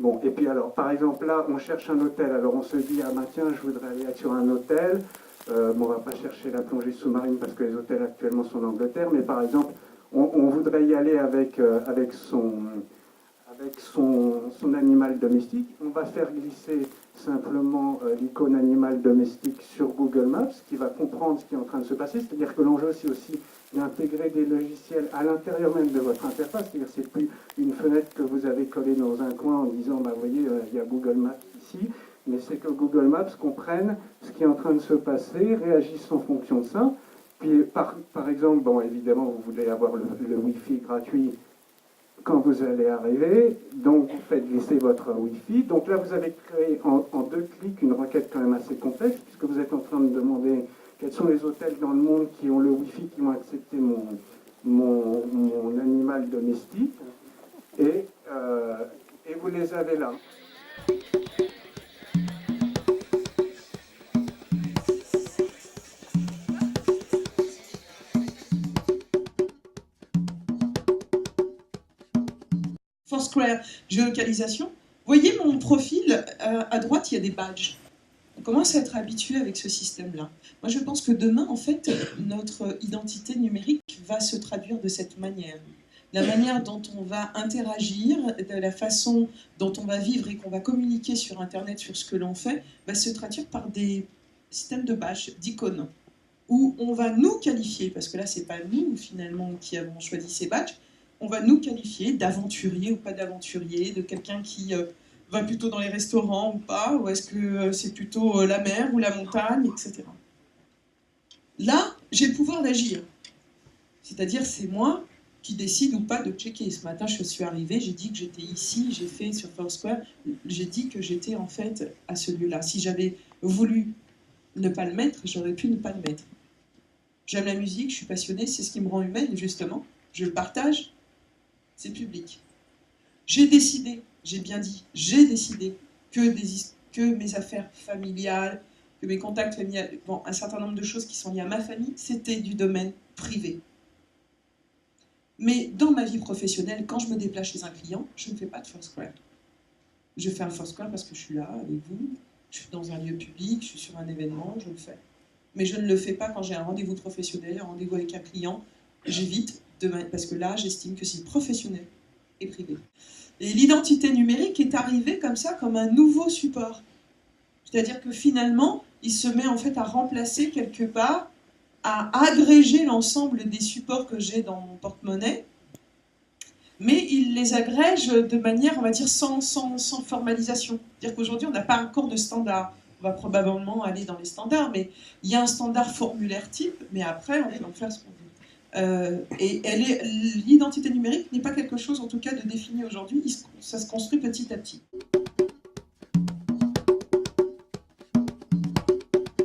Bon, et puis alors, par exemple, là, on cherche un hôtel. Alors on se dit, ah ben tiens, je voudrais aller sur un hôtel. Bon, on va pas chercher la plongée sous-marine parce que les hôtels actuellement sont en Angleterre, mais par exemple, on voudrait y aller avec son animal domestique. On va faire glisser simplement l'icône animal domestique sur Google Maps, qui va comprendre ce qui est en train de se passer. C'est-à-dire que l'enjeu, c'est aussi d'intégrer des logiciels à l'intérieur même de votre interface. C'est-à-dire que c'est plus une fenêtre que vous avez collée dans un coin en disant, bah, vous voyez, il y a Google Maps ici, mais c'est que Google Maps comprenne ce qui est en train de se passer, réagisse en fonction de ça. Puis, par exemple, bon, évidemment, vous voulez avoir le Wi-Fi gratuit quand vous allez arriver, donc vous faites glisser votre Wi-Fi. Donc là, vous avez créé en 2 clics une requête quand même assez complexe, puisque vous êtes en train de demander quels sont les hôtels dans le monde qui ont le Wi-Fi, qui vont accepter mon animal domestique, et vous les avez là. Foursquare, géolocalisation. Vous voyez mon profil, à droite, il y a des badges. On commence à être habitué avec ce système-là. Moi, je pense que demain, en fait, notre identité numérique va se traduire de cette manière. La manière dont on va interagir, de la façon dont on va vivre et qu'on va communiquer sur Internet, sur ce que l'on fait, va se traduire par des systèmes de badges, d'icônes, où on va nous qualifier, parce que là, c'est pas nous, finalement, qui avons choisi ces badges, on va nous qualifier d'aventurier ou pas d'aventurier, de quelqu'un qui va plutôt dans les restaurants ou pas, ou est-ce que c'est plutôt la mer ou la montagne, etc. Là, j'ai le pouvoir d'agir. C'est-à-dire, c'est moi qui décide ou pas de checker. Ce matin, je suis arrivée, j'ai dit que j'étais ici, j'ai fait sur Foursquare, j'ai dit que j'étais en fait à ce lieu-là. Si j'avais voulu ne pas le mettre, j'aurais pu ne pas le mettre. J'aime la musique, je suis passionnée, c'est ce qui me rend humaine, justement. Je le partage, c'est public. J'ai décidé, j'ai bien dit, j'ai décidé que mes affaires familiales, que mes contacts familiales, bon, un certain nombre de choses qui sont liées à ma famille, c'était du domaine privé. Mais dans ma vie professionnelle, quand je me déplace chez un client, je ne fais pas de Foursquare. Je fais un Foursquare parce que je suis là avec vous, je suis dans un lieu public, je suis sur un événement, je le fais. Mais je ne le fais pas quand j'ai un rendez-vous professionnel, un rendez-vous avec un client, j'évite, parce que là, j'estime que c'est professionnel et privé. Et l'identité numérique est arrivée comme ça, comme un nouveau support. C'est-à-dire que finalement, il se met en fait à remplacer quelque part, à agréger l'ensemble des supports que j'ai dans mon porte-monnaie, mais il les agrège de manière, on va dire, sans formalisation. C'est-à-dire qu'aujourd'hui, on n'a pas encore de standard. On va probablement aller dans les standards, mais il y a un standard formulaire type, mais après, on peut en faire ce qu'on veut. Et l'identité numérique n'est pas quelque chose, en tout cas, de défini aujourd'hui, ça se construit petit à petit.